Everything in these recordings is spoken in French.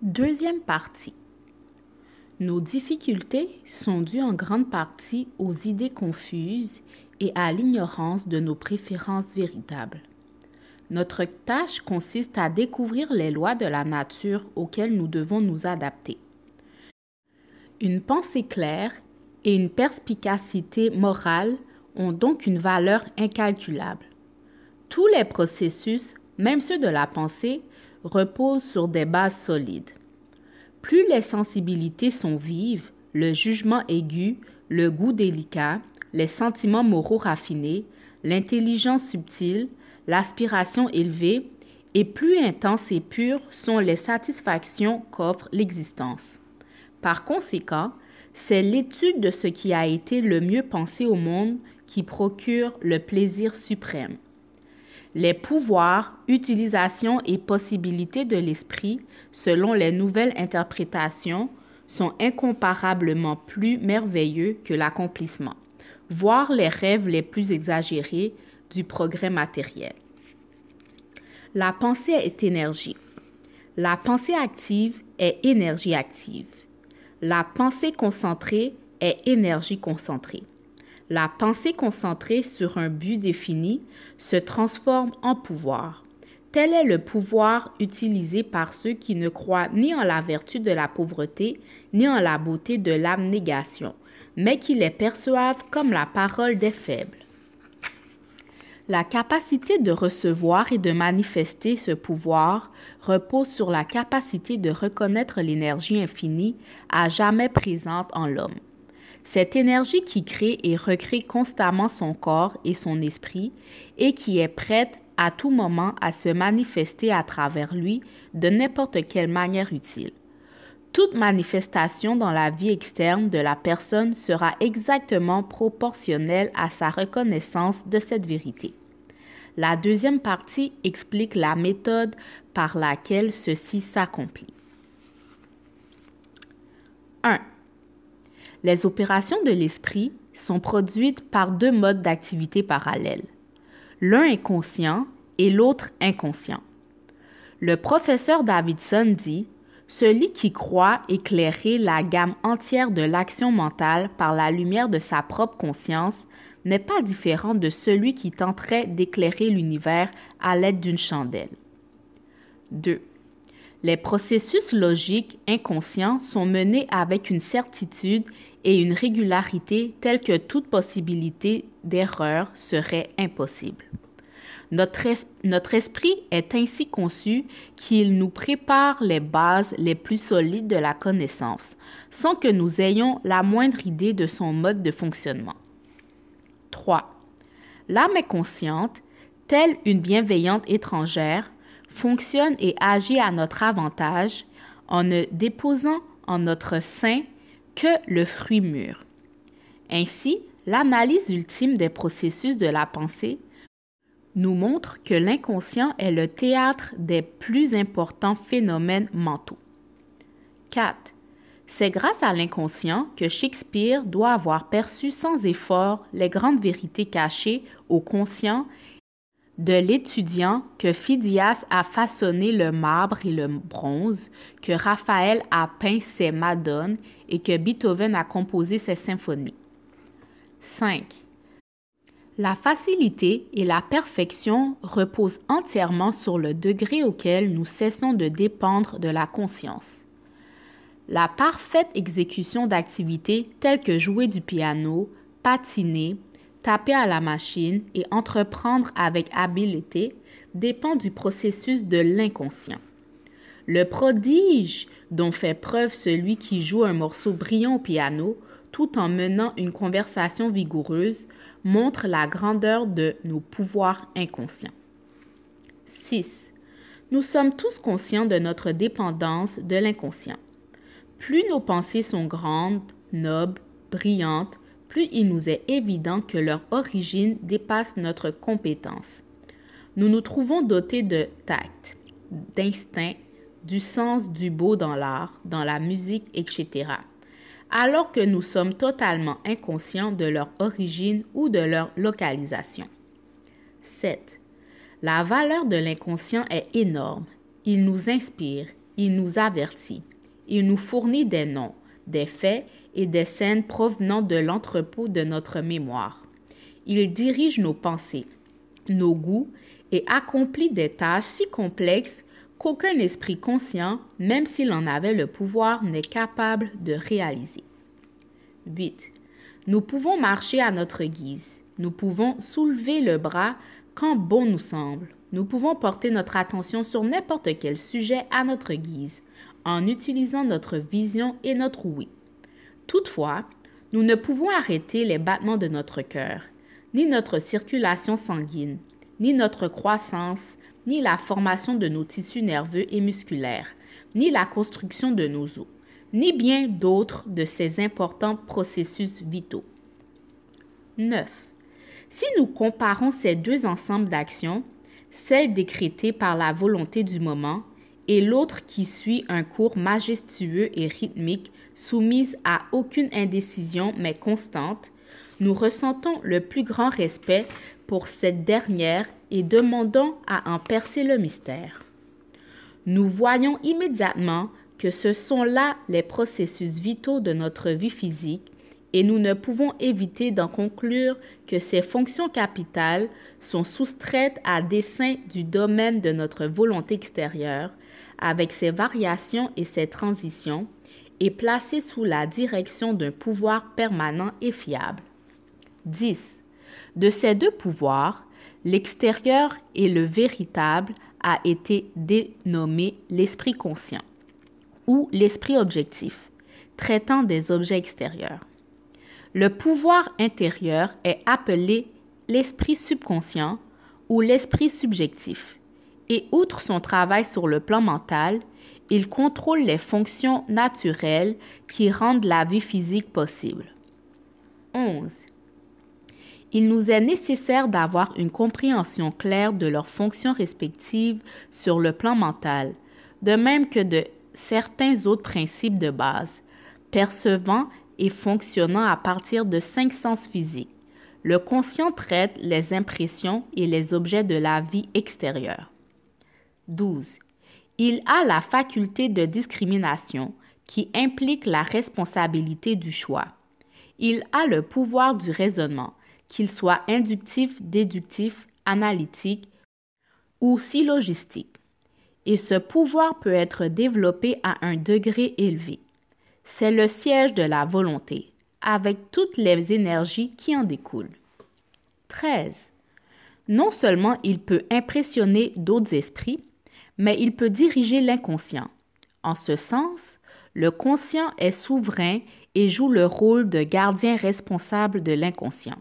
Deuxième partie. Nos difficultés sont dues en grande partie aux idées confuses et à l'ignorance de nos préférences véritables. Notre tâche consiste à découvrir les lois de la nature auxquelles nous devons nous adapter. Une pensée claire et une perspicacité morale ont donc une valeur incalculable. Tous les processus, même ceux de la pensée, reposent sur des bases solides. Plus les sensibilités sont vives, le jugement aigu, le goût délicat, les sentiments moraux raffinés, l'intelligence subtile, l'aspiration élevée, et plus intenses et pures sont les satisfactions qu'offre l'existence. Par conséquent, c'est l'étude de ce qui a été le mieux pensé au monde qui procure le plaisir suprême. Les pouvoirs, utilisations et possibilités de l'esprit, selon les nouvelles interprétations, sont incomparablement plus merveilleux que l'accomplissement, voire les rêves les plus exagérés du progrès matériel. La pensée est énergie. La pensée active est énergie active. La pensée concentrée est énergie concentrée. La pensée concentrée sur un but défini se transforme en pouvoir. Tel est le pouvoir utilisé par ceux qui ne croient ni en la vertu de la pauvreté, ni en la beauté de l'abnégation, mais qui les perçoivent comme la parole des faibles. La capacité de recevoir et de manifester ce pouvoir repose sur la capacité de reconnaître l'énergie infinie à jamais présente en l'homme. Cette énergie qui crée et recrée constamment son corps et son esprit et qui est prête à tout moment à se manifester à travers lui de n'importe quelle manière utile. Toute manifestation dans la vie externe de la personne sera exactement proportionnelle à sa reconnaissance de cette vérité. La deuxième partie explique la méthode par laquelle ceci s'accomplit. 1. Les opérations de l'esprit sont produites par deux modes d'activité parallèles. L'un est conscient et l'autre inconscient. Le professeur Davidson dit « Celui qui croit éclairer la gamme entière de l'action mentale par la lumière de sa propre conscience n'est pas différent de celui qui tenterait d'éclairer l'univers à l'aide d'une chandelle. » 2. Les processus logiques inconscients sont menés avec une certitude et une régularité telle que toute possibilité d'erreur serait impossible. Notre esprit est ainsi conçu qu'il nous prépare les bases les plus solides de la connaissance, sans que nous ayons la moindre idée de son mode de fonctionnement. 3. L'âme est consciente, telle une bienveillante étrangère, fonctionne et agit à notre avantage en ne déposant en notre sein que le fruit mûr. Ainsi, l'analyse ultime des processus de la pensée nous montre que l'inconscient est le théâtre des plus importants phénomènes mentaux. 4. C'est grâce à l'inconscient que Shakespeare doit avoir perçu sans effort les grandes vérités cachées au conscient de l'étudiant, que Phidias a façonné le marbre et le bronze, que Raphaël a peint ses madones et que Beethoven a composé ses symphonies. 5. La facilité et la perfection reposent entièrement sur le degré auquel nous cessons de dépendre de la conscience. La parfaite exécution d'activités telles que jouer du piano, patiner, taper à la machine et entreprendre avec habileté dépend du processus de l'inconscient. Le prodige dont fait preuve celui qui joue un morceau brillant au piano tout en menant une conversation vigoureuse montre la grandeur de nos pouvoirs inconscients. 6. Nous sommes tous conscients de notre dépendance de l'inconscient. Plus nos pensées sont grandes, nobles, brillantes, plus il nous est évident que leur origine dépasse notre compétence. Nous nous trouvons dotés de tact, d'instinct, du sens du beau dans l'art, dans la musique, etc., alors que nous sommes totalement inconscients de leur origine ou de leur localisation. 7. La valeur de l'inconscient est énorme. Il nous inspire, Il nous avertit. Il nous fournit des noms, des faits et des scènes provenant de l'entrepôt de notre mémoire. Il dirige nos pensées, nos goûts et accomplit des tâches si complexes qu'aucun esprit conscient, même s'il en avait le pouvoir, n'est capable de réaliser. 8. Nous pouvons marcher à notre guise. Nous pouvons soulever le bras quand bon nous semble. Nous pouvons porter notre attention sur n'importe quel sujet à notre guise, en utilisant notre vision et notre ouïe. Toutefois, nous ne pouvons arrêter les battements de notre cœur, ni notre circulation sanguine, ni notre croissance, ni la formation de nos tissus nerveux et musculaires, ni la construction de nos os, ni bien d'autres de ces importants processus vitaux. 9. Si nous comparons ces deux ensembles d'actions, celle décrétée par la volonté du moment et l'autre qui suit un cours majestueux et rythmique, soumise à aucune indécision mais constante, nous ressentons le plus grand respect pour cette dernière et demandons à en percer le mystère. Nous voyons immédiatement que ce sont là les processus vitaux de notre vie physique et nous ne pouvons éviter d'en conclure que ces fonctions capitales sont soustraites à dessein du domaine de notre volonté extérieure, avec ses variations et ses transitions, et placées sous la direction d'un pouvoir permanent et fiable. 10. De ces deux pouvoirs, l'extérieur et le véritable a été dénommé l'esprit conscient ou l'esprit objectif, traitant des objets extérieurs. Le pouvoir intérieur est appelé l'esprit subconscient ou l'esprit subjectif, et outre son travail sur le plan mental, il contrôle les fonctions naturelles qui rendent la vie physique possible. 11. Il nous est nécessaire d'avoir une compréhension claire de leurs fonctions respectives sur le plan mental, de même que de certains autres principes de base, percevant et fonctionnant à partir de 5 sens physiques. Le conscient traite les impressions et les objets de la vie extérieure. 12. Il a la faculté de discrimination qui implique la responsabilité du choix. Il a le pouvoir du raisonnement, qu'il soit inductif, déductif, analytique ou syllogistique. Et ce pouvoir peut être développé à un degré élevé. C'est le siège de la volonté, avec toutes les énergies qui en découlent. 13. Non seulement il peut impressionner d'autres esprits, mais il peut diriger l'inconscient. En ce sens, le conscient est souverain et joue le rôle de gardien responsable de l'inconscient.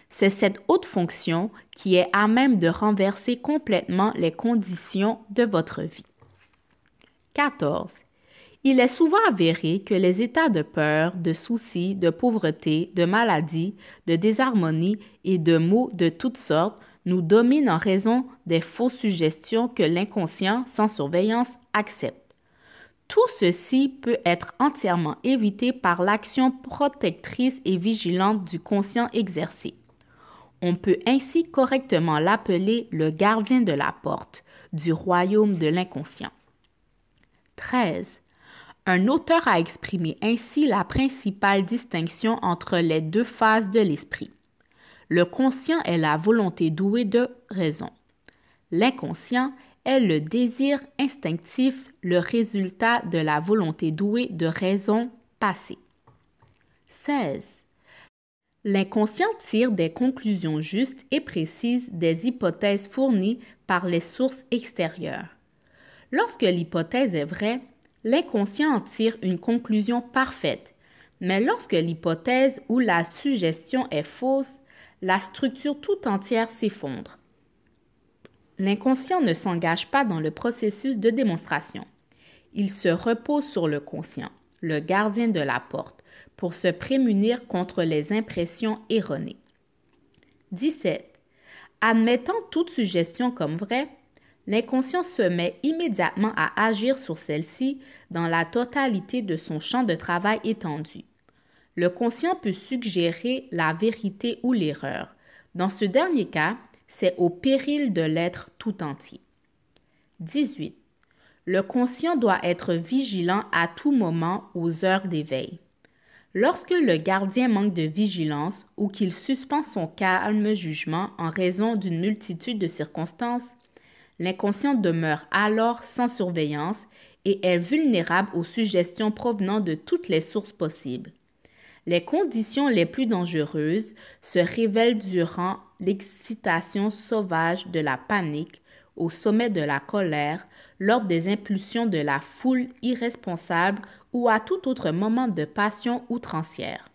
C'est cette haute fonction qui est à même de renverser complètement les conditions de votre vie. 14. Il est souvent avéré que les états de peur, de soucis, de pauvreté, de maladie, de désharmonie et de maux de toutes sortes nous dominent en raison des fausses suggestions que l'inconscient, sans surveillance, accepte. Tout ceci peut être entièrement évité par l'action protectrice et vigilante du conscient exercé. On peut ainsi correctement l'appeler le gardien de la porte du royaume de l'inconscient. 13. Un auteur a exprimé ainsi la principale distinction entre les deux phases de l'esprit. Le conscient est la volonté douée de raison. L'inconscient est le désir instinctif, le résultat de la volonté douée de raison passée. 16. L'inconscient tire des conclusions justes et précises des hypothèses fournies par les sources extérieures. Lorsque l'hypothèse est vraie, l'inconscient en tire une conclusion parfaite, mais lorsque l'hypothèse ou la suggestion est fausse, la structure tout entière s'effondre. L'inconscient ne s'engage pas dans le processus de démonstration. Il se repose sur le conscient, le gardien de la porte, pour se prémunir contre les impressions erronées. 17. Admettant toute suggestion comme vraie, l'inconscient se met immédiatement à agir sur celle-ci dans la totalité de son champ de travail étendu. Le conscient peut suggérer la vérité ou l'erreur. Dans ce dernier cas, c'est au péril de l'être tout entier. 18. Le conscient doit être vigilant à tout moment aux heures d'éveil. Lorsque le gardien manque de vigilance ou qu'il suspend son calme jugement en raison d'une multitude de circonstances, l'inconscient demeure alors sans surveillance et est vulnérable aux suggestions provenant de toutes les sources possibles. Les conditions les plus dangereuses se révèlent durant l'excitation sauvage de la panique, au sommet de la colère, lors des impulsions de la foule irresponsable ou à tout autre moment de passion outrancière.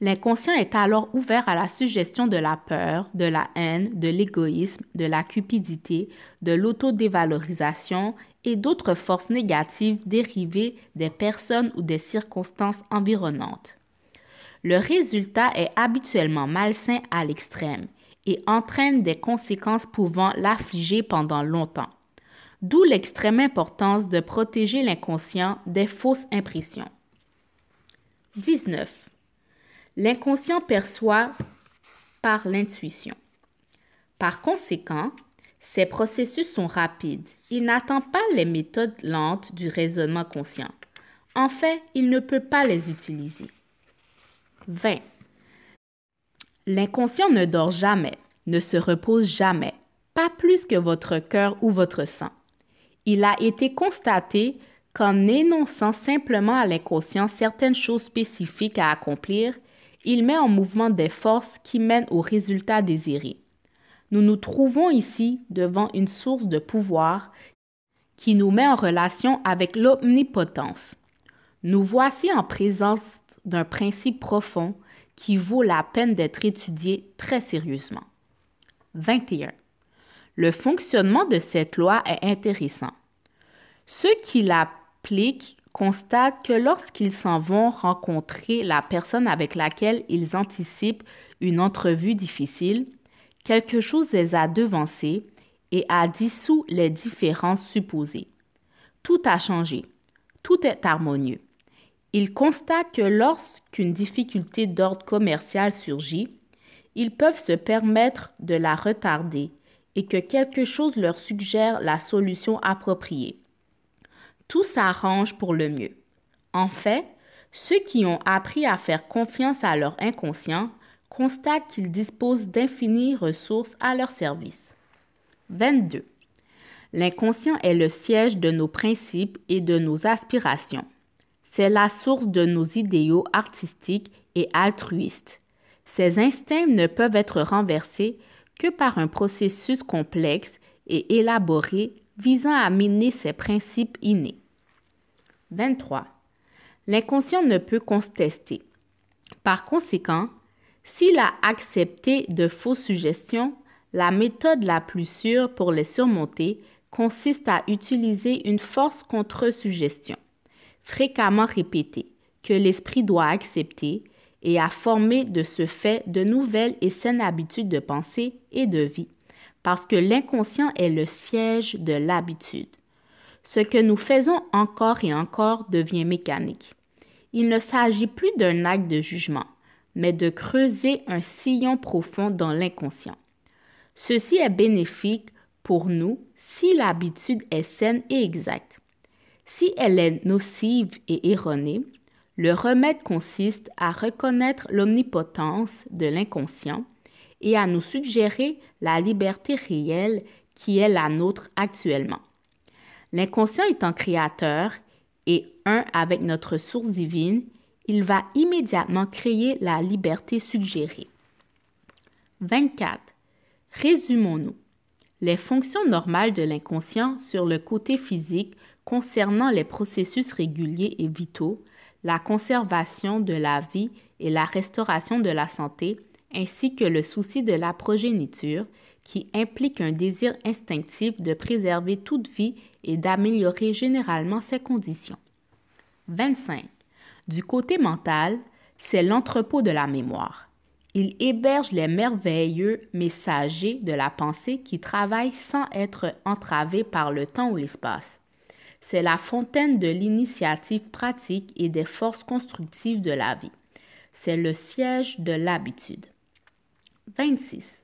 L'inconscient est alors ouvert à la suggestion de la peur, de la haine, de l'égoïsme, de la cupidité, de l'autodévalorisation et d'autres forces négatives dérivées des personnes ou des circonstances environnantes. Le résultat est habituellement malsain à l'extrême et entraîne des conséquences pouvant l'affliger pendant longtemps. D'où l'extrême importance de protéger l'inconscient des fausses impressions. 19. L'inconscient perçoit par l'intuition. Par conséquent, ces processus sont rapides. Il n'attend pas les méthodes lentes du raisonnement conscient. En fait, il ne peut pas les utiliser. 20. L'inconscient ne dort jamais, ne se repose jamais, pas plus que votre cœur ou votre sang. Il a été constaté qu'en énonçant simplement à l'inconscient certaines choses spécifiques à accomplir, il met en mouvement des forces qui mènent au résultat désiré. Nous nous trouvons ici devant une source de pouvoir qui nous met en relation avec l'omnipotence. Nous voici en présence d'un principe profond qui vaut la peine d'être étudié très sérieusement. 21. Le fonctionnement de cette loi est intéressant. Ceux qui l'appliquent constatent que lorsqu'ils s'en vont rencontrer la personne avec laquelle ils anticipent une entrevue difficile, quelque chose les a devancés et a dissous les différences supposées. Tout a changé, tout est harmonieux. Ils constatent que lorsqu'une difficulté d'ordre commercial surgit, ils peuvent se permettre de la retarder et que quelque chose leur suggère la solution appropriée. Tout s'arrange pour le mieux. En fait, ceux qui ont appris à faire confiance à leur inconscient constatent qu'ils disposent d'infinies ressources à leur service. 22. L'inconscient est le siège de nos principes et de nos aspirations. C'est la source de nos idéaux artistiques et altruistes. Ces instincts ne peuvent être renversés que par un processus complexe et élaboré visant à miner ces principes innés. 23. L'inconscient ne peut contester. Par conséquent, s'il a accepté de fausses suggestions, la méthode la plus sûre pour les surmonter consiste à utiliser une force contre-suggestion, fréquemment répétée, que l'esprit doit accepter et à former de ce fait de nouvelles et saines habitudes de pensée et de vie, parce que l'inconscient est le siège de l'habitude. Ce que nous faisons encore et encore devient mécanique. Il ne s'agit plus d'un acte de jugement, mais de creuser un sillon profond dans l'inconscient. Ceci est bénéfique pour nous si l'habitude est saine et exacte. Si elle est nocive et erronée, le remède consiste à reconnaître l'omnipotence de l'inconscient et à nous suggérer la liberté réelle qui est la nôtre actuellement. L'inconscient étant créateur et un avec notre source divine, il va immédiatement créer la liberté suggérée. 24. Résumons-nous. Les fonctions normales de l'inconscient sur le côté physique concernant les processus réguliers et vitaux, la conservation de la vie et la restauration de la santé, ainsi que le souci de la progéniture, qui implique un désir instinctif de préserver toute vie et d'améliorer généralement ses conditions. 25. Du côté mental, c'est l'entrepôt de la mémoire. Il héberge les merveilleux messagers de la pensée qui travaillent sans être entravés par le temps ou l'espace. C'est la fontaine de l'initiative pratique et des forces constructives de la vie. C'est le siège de l'habitude. 26.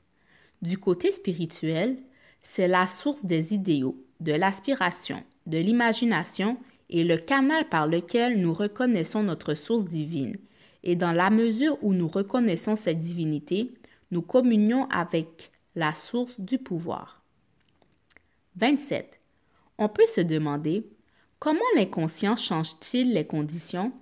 Du côté spirituel, c'est la source des idéaux, de l'aspiration, de l'imagination est le canal par lequel nous reconnaissons notre source divine, et dans la mesure où nous reconnaissons cette divinité, nous communions avec la source du pouvoir. 27. On peut se demander, comment l'inconscient change-t-il les conditions?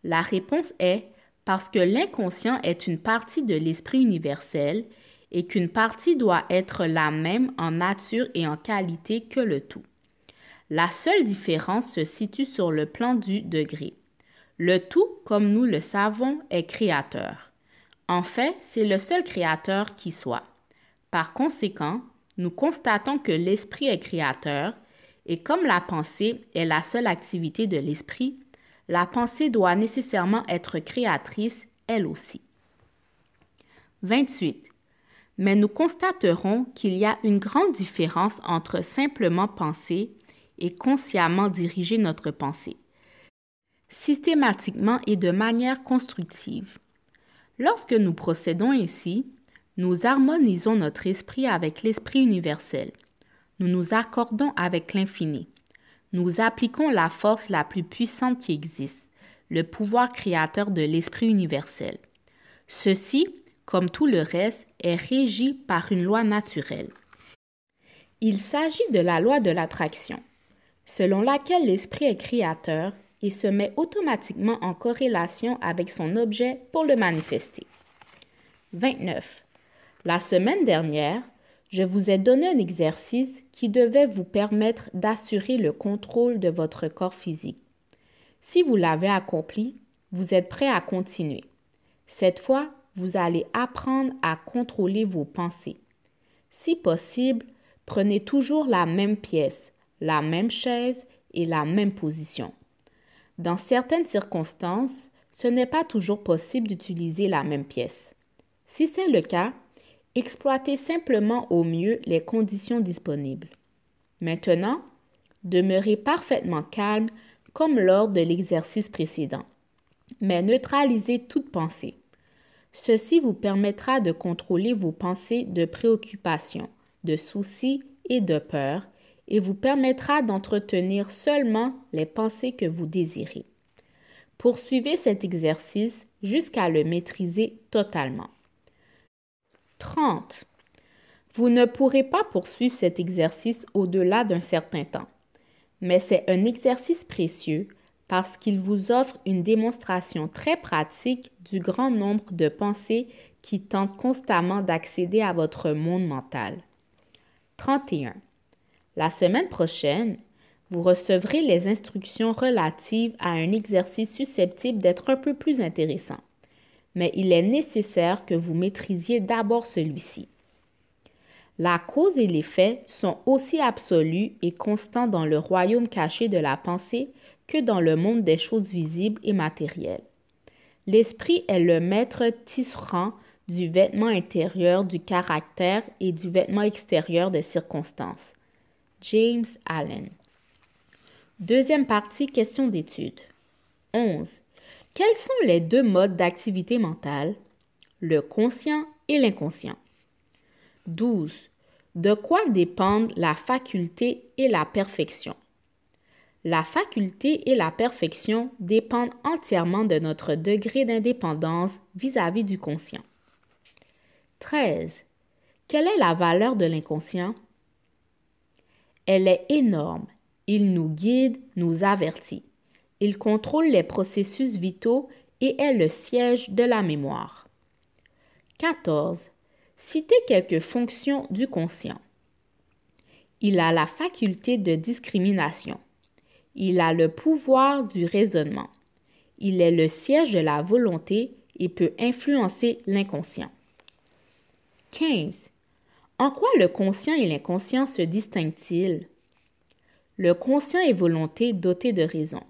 La réponse est parce que l'inconscient est une partie de l'esprit universel et qu'une partie doit être la même en nature et en qualité que le tout. La seule différence se situe sur le plan du degré. Le tout, comme nous le savons, est créateur. En fait, c'est le seul créateur qui soit. Par conséquent, nous constatons que l'esprit est créateur et comme la pensée est la seule activité de l'esprit, la pensée doit nécessairement être créatrice, elle aussi. 28. Mais nous constaterons qu'il y a une grande différence entre simplement penser et consciemment diriger notre pensée, systématiquement et de manière constructive. Lorsque nous procédons ainsi, nous harmonisons notre esprit avec l'esprit universel. Nous nous accordons avec l'infini. Nous appliquons la force la plus puissante qui existe, le pouvoir créateur de l'esprit universel. Ceci, comme tout le reste, est régi par une loi naturelle. Il s'agit de la loi de l'attraction, selon laquelle l'esprit est créateur et se met automatiquement en corrélation avec son objet pour le manifester. 29. La semaine dernière, je vous ai donné un exercice qui devait vous permettre d'assurer le contrôle de votre corps physique. Si vous l'avez accompli, vous êtes prêt à continuer. Cette fois, vous allez apprendre à contrôler vos pensées. Si possible, prenez toujours la même pièce, la même chaise et la même position. Dans certaines circonstances, ce n'est pas toujours possible d'utiliser la même pièce. Si c'est le cas, exploitez simplement au mieux les conditions disponibles. Maintenant, demeurez parfaitement calme comme lors de l'exercice précédent, mais neutralisez toute pensée. Ceci vous permettra de contrôler vos pensées de préoccupation, de soucis et de peur et vous permettra d'entretenir seulement les pensées que vous désirez. Poursuivez cet exercice jusqu'à le maîtriser totalement. 30. Vous ne pourrez pas poursuivre cet exercice au-delà d'un certain temps, mais c'est un exercice précieux parce qu'il vous offre une démonstration très pratique du grand nombre de pensées qui tentent constamment d'accéder à votre monde mental. 31. La semaine prochaine, vous recevrez les instructions relatives à un exercice susceptible d'être un peu plus intéressant, mais il est nécessaire que vous maîtrisiez d'abord celui-ci. La cause et l'effet sont aussi absolus et constants dans le royaume caché de la pensée que dans le monde des choses visibles et matérielles. L'esprit est le maître tisserand du vêtement intérieur du caractère et du vêtement extérieur des circonstances. James Allen. Deuxième partie, question d'étude. 11. Quels sont les deux modes d'activité mentale? Le conscient et l'inconscient. 12. De quoi dépendent la faculté et la perfection? La faculté et la perfection dépendent entièrement de notre degré d'indépendance vis-à-vis du conscient. 13. Quelle est la valeur de l'inconscient? Elle est énorme. Il nous guide, nous avertit. Il contrôle les processus vitaux et est le siège de la mémoire. 14. Citez quelques fonctions du conscient. Il a la faculté de discrimination. Il a le pouvoir du raisonnement. Il est le siège de la volonté et peut influencer l'inconscient. 15. En quoi le conscient et l'inconscient se distinguent-ils? Le conscient est volonté dotée de raison.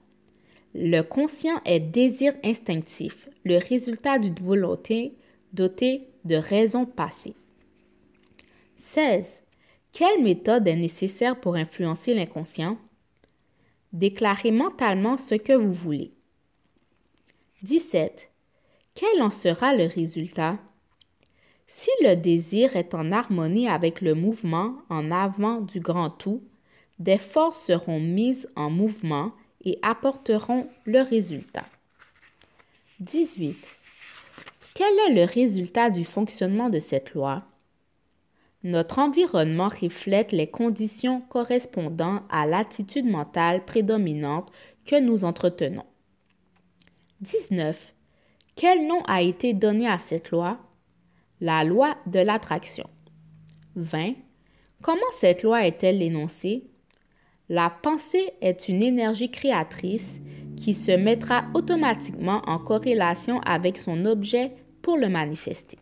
Le conscient est désir instinctif, le résultat d'une volonté dotée de raison passée. 16. Quelle méthode est nécessaire pour influencer l'inconscient? Déclarez mentalement ce que vous voulez. 17. Quel en sera le résultat? Si le désir est en harmonie avec le mouvement en avant du grand tout, des forces seront mises en mouvement et apporteront le résultat. 18. Quel est le résultat du fonctionnement de cette loi? Notre environnement reflète les conditions correspondant à l'attitude mentale prédominante que nous entretenons. 19. Quel nom a été donné à cette loi? La loi de l'attraction. 20. Comment cette loi est-elle énoncée? La pensée est une énergie créatrice qui se mettra automatiquement en corrélation avec son objet pour le manifester.